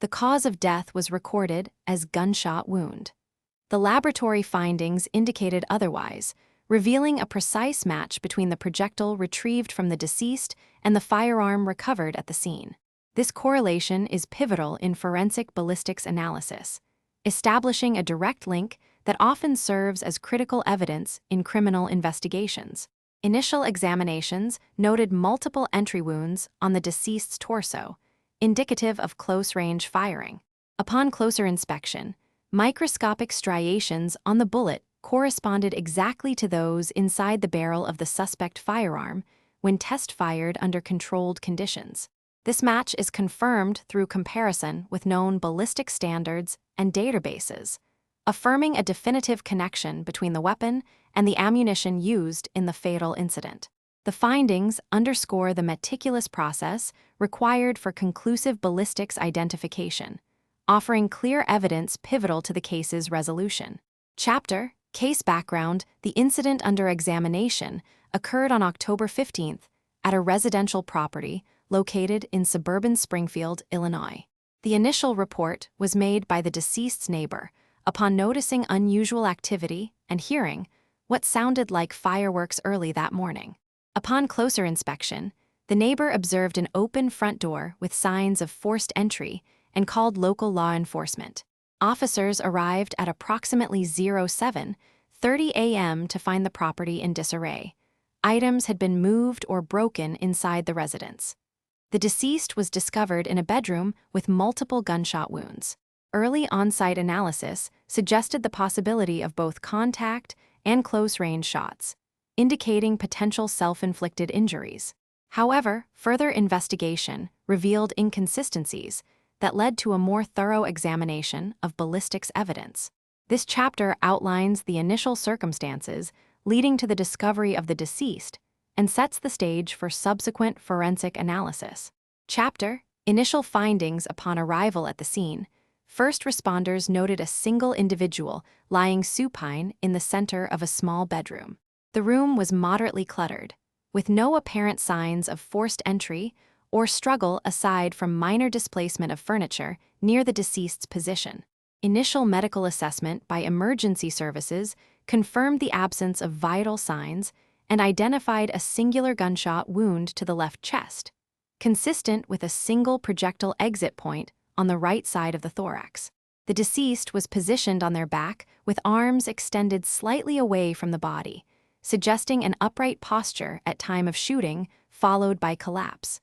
The cause of death was recorded as gunshot wound. The laboratory findings indicated otherwise, revealing a precise match between the projectile retrieved from the deceased and the firearm recovered at the scene. This correlation is pivotal in forensic ballistics analysis, establishing a direct link that often serves as critical evidence in criminal investigations. Initial examinations noted multiple entry wounds on the deceased's torso, indicative of close-range firing. Upon closer inspection, microscopic striations on the bullet corresponded exactly to those inside the barrel of the suspect firearm when test-fired under controlled conditions. This match is confirmed through comparison with known ballistic standards and databases, affirming a definitive connection between the weapon and the ammunition used in the fatal incident. The findings underscore the meticulous process required for conclusive ballistics identification, offering clear evidence pivotal to the case's resolution. Chapter: Case Background. The incident under examination occurred on October 15th at a residential property located in suburban Springfield, Illinois. The initial report was made by the deceased's neighbor upon noticing unusual activity and hearing what sounded like fireworks early that morning. Upon closer inspection, the neighbor observed an open front door with signs of forced entry and called local law enforcement. Officers arrived at approximately 07:30 a.m. to find the property in disarray. Items had been moved or broken inside the residence. The deceased was discovered in a bedroom with multiple gunshot wounds. Early on-site analysis suggested the possibility of both contact and close-range shots, indicating potential self-inflicted injuries. However, further investigation revealed inconsistencies that led to a more thorough examination of ballistics evidence. This chapter outlines the initial circumstances leading to the discovery of the deceased and sets the stage for subsequent forensic analysis. Chapter: Initial findings upon arrival at the scene. First responders noted a single individual lying supine in the center of a small bedroom. The room was moderately cluttered, with no apparent signs of forced entry or struggle aside from minor displacement of furniture near the deceased's position. Initial medical assessment by emergency services confirmed the absence of vital signs and identified a singular gunshot wound to the left chest, consistent with a single projectile exit point on the right side of the thorax. The deceased was positioned on their back with arms extended slightly away from the body, suggesting an upright posture at time of shooting, followed by collapse.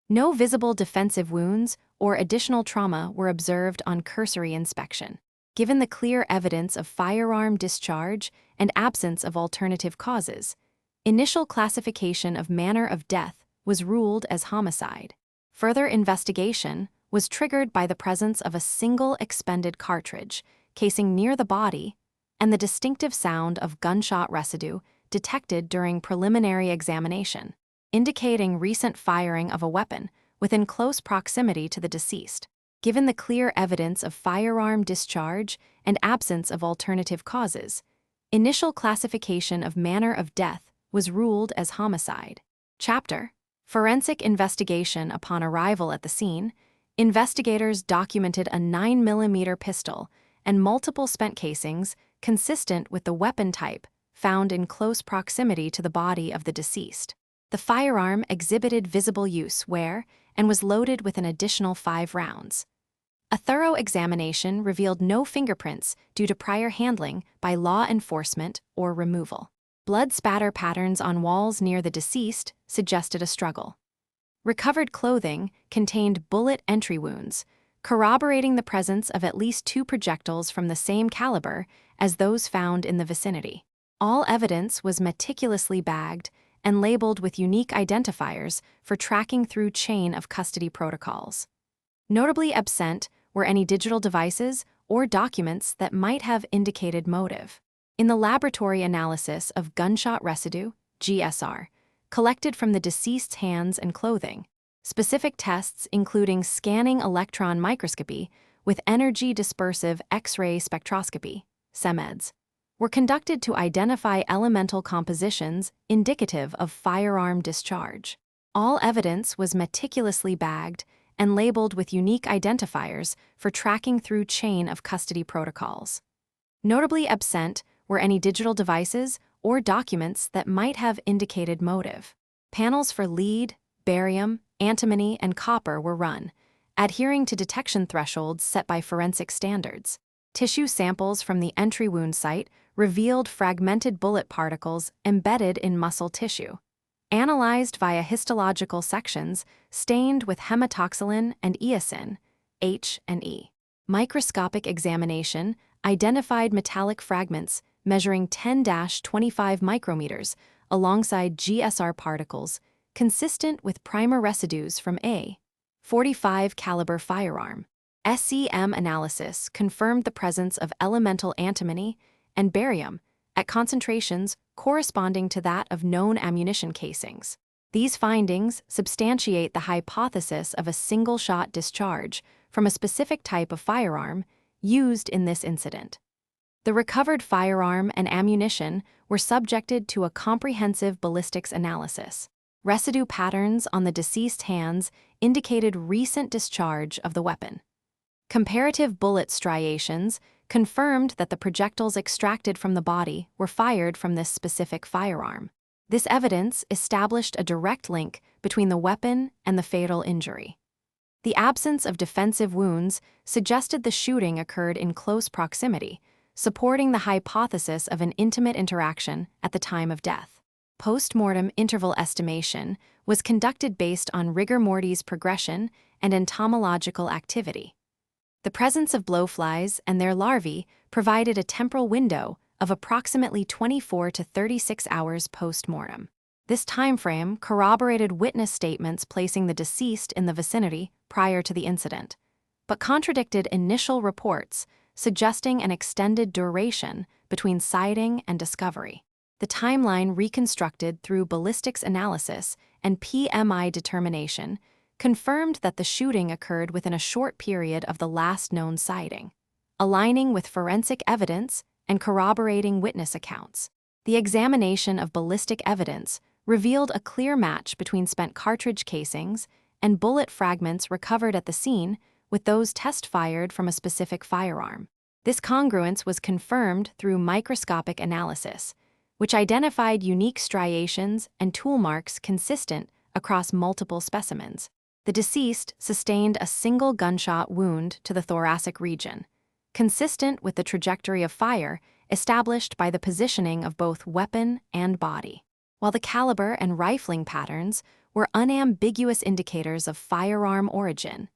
No visible defensive wounds or additional trauma were observed on cursory inspection. Given the clear evidence of firearm discharge and absence of alternative causes, initial classification of manner of death was ruled as homicide. Further investigation was triggered by the presence of a single expended cartridge casing near the body and the distinctive sound of gunshot residue detected during preliminary examination, indicating recent firing of a weapon within close proximity to the deceased. Given the clear evidence of firearm discharge and absence of alternative causes, initial classification of manner of death was ruled as homicide. Chapter: Forensic investigation. Upon arrival at the scene, investigators documented a 9mm pistol and multiple spent casings consistent with the weapon type found in close proximity to the body of the deceased. The firearm exhibited visible use wear and was loaded with an additional 5 rounds. A thorough examination revealed no fingerprints due to prior handling by law enforcement or removal. Blood spatter patterns on walls near the deceased suggested a struggle. Recovered clothing contained bullet entry wounds, corroborating the presence of at least 2 projectiles from the same caliber as those found in the vicinity. All evidence was meticulously bagged and labeled with unique identifiers for tracking through chain of custody protocols. Notably absent were any digital devices or documents that might have indicated motive. In the laboratory analysis of gunshot residue, GSR, collected from the deceased's hands and clothing, specific tests including scanning electron microscopy with energy dispersive X-ray spectroscopy, SEMEDS, were conducted to identify elemental compositions indicative of firearm discharge. All evidence was meticulously bagged and labeled with unique identifiers for tracking through chain of custody protocols. Notably absent were any digital devices or documents that might have indicated motive. Panels for lead, barium, antimony, and copper were run, adhering to detection thresholds set by forensic standards. Tissue samples from the entry wound site revealed fragmented bullet particles embedded in muscle tissue. Analyzed via histological sections stained with hematoxylin and eosin, H and E. Microscopic examination identified metallic fragments measuring 10-25 micrometers alongside GSR particles consistent with primer residues from a .45 caliber firearm. SEM analysis confirmed the presence of elemental antimony and barium at concentrations corresponding to that of known ammunition casings. These findings substantiate the hypothesis of a single-shot discharge from a specific type of firearm used in this incident. The recovered firearm and ammunition were subjected to a comprehensive ballistics analysis. Residue patterns on the deceased's hands indicated recent discharge of the weapon. Comparative bullet striations confirmed that the projectiles extracted from the body were fired from this specific firearm. This evidence established a direct link between the weapon and the fatal injury. The absence of defensive wounds suggested the shooting occurred in close proximity, supporting the hypothesis of an intimate interaction at the time of death. Postmortem interval estimation was conducted based on rigor mortis progression and entomological activity. The presence of blowflies and their larvae provided a temporal window of approximately 24 to 36 hours post-mortem. This timeframe corroborated witness statements placing the deceased in the vicinity prior to the incident, but contradicted initial reports suggesting an extended duration between sighting and discovery. The timeline reconstructed through ballistics analysis and PMI determination confirmed that the shooting occurred within a short period of the last known sighting, aligning with forensic evidence and corroborating witness accounts. The examination of ballistic evidence revealed a clear match between spent cartridge casings and bullet fragments recovered at the scene with those test-fired from a specific firearm. This congruence was confirmed through microscopic analysis, which identified unique striations and tool marks consistent across multiple specimens. The deceased sustained a single gunshot wound to the thoracic region, consistent with the trajectory of fire established by the positioning of both weapon and body, while the caliber and rifling patterns were unambiguous indicators of firearm origin.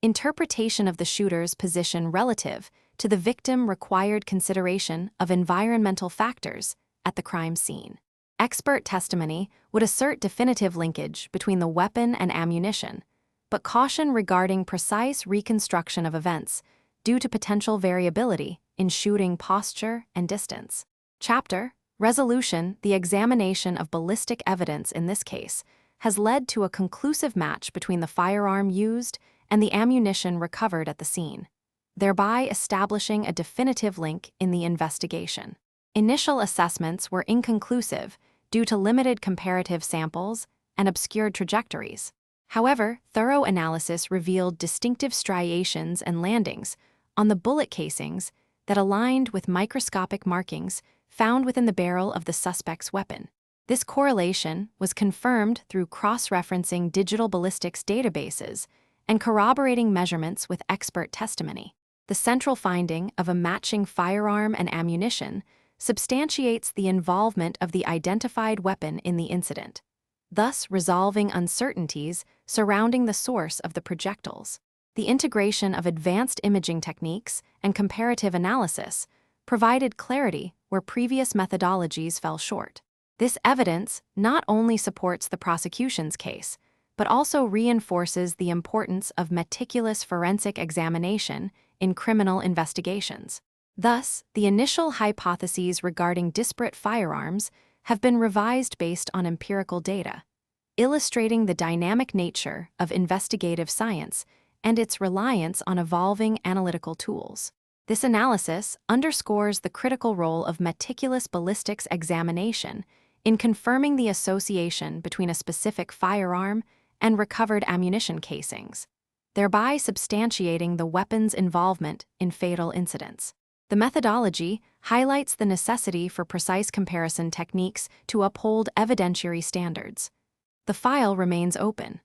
Interpretation of the shooter's position relative to the victim required consideration of environmental factors at the crime scene. Expert testimony would assert definitive linkage between the weapon and ammunition, but caution regarding precise reconstruction of events due to potential variability in shooting posture and distance. Chapter Resolution. The examination of ballistic evidence in this case has led to a conclusive match between the firearm used and the ammunition recovered at the scene, thereby establishing a definitive link in the investigation. Initial assessments were inconclusive due to limited comparative samples and obscured trajectories. However, thorough analysis revealed distinctive striations and landings on the bullet casings that aligned with microscopic markings found within the barrel of the suspect's weapon. This correlation was confirmed through cross-referencing digital ballistics databases and corroborating measurements with expert testimony. The central finding of a matching firearm and ammunition substantiates the involvement of the identified weapon in the incident, thus resolving uncertainties surrounding the source of the projectiles. The integration of advanced imaging techniques and comparative analysis provided clarity where previous methodologies fell short. This evidence not only supports the prosecution's case, but also reinforces the importance of meticulous forensic examination in criminal investigations. Thus, the initial hypotheses regarding disparate firearms have been revised based on empirical data, illustrating the dynamic nature of investigative science and its reliance on evolving analytical tools. This analysis underscores the critical role of meticulous ballistics examination in confirming the association between a specific firearm and recovered ammunition casings. thereby substantiating the weapon's involvement in fatal incidents. The methodology highlights the necessity for precise comparison techniques to uphold evidentiary standards. The file remains open,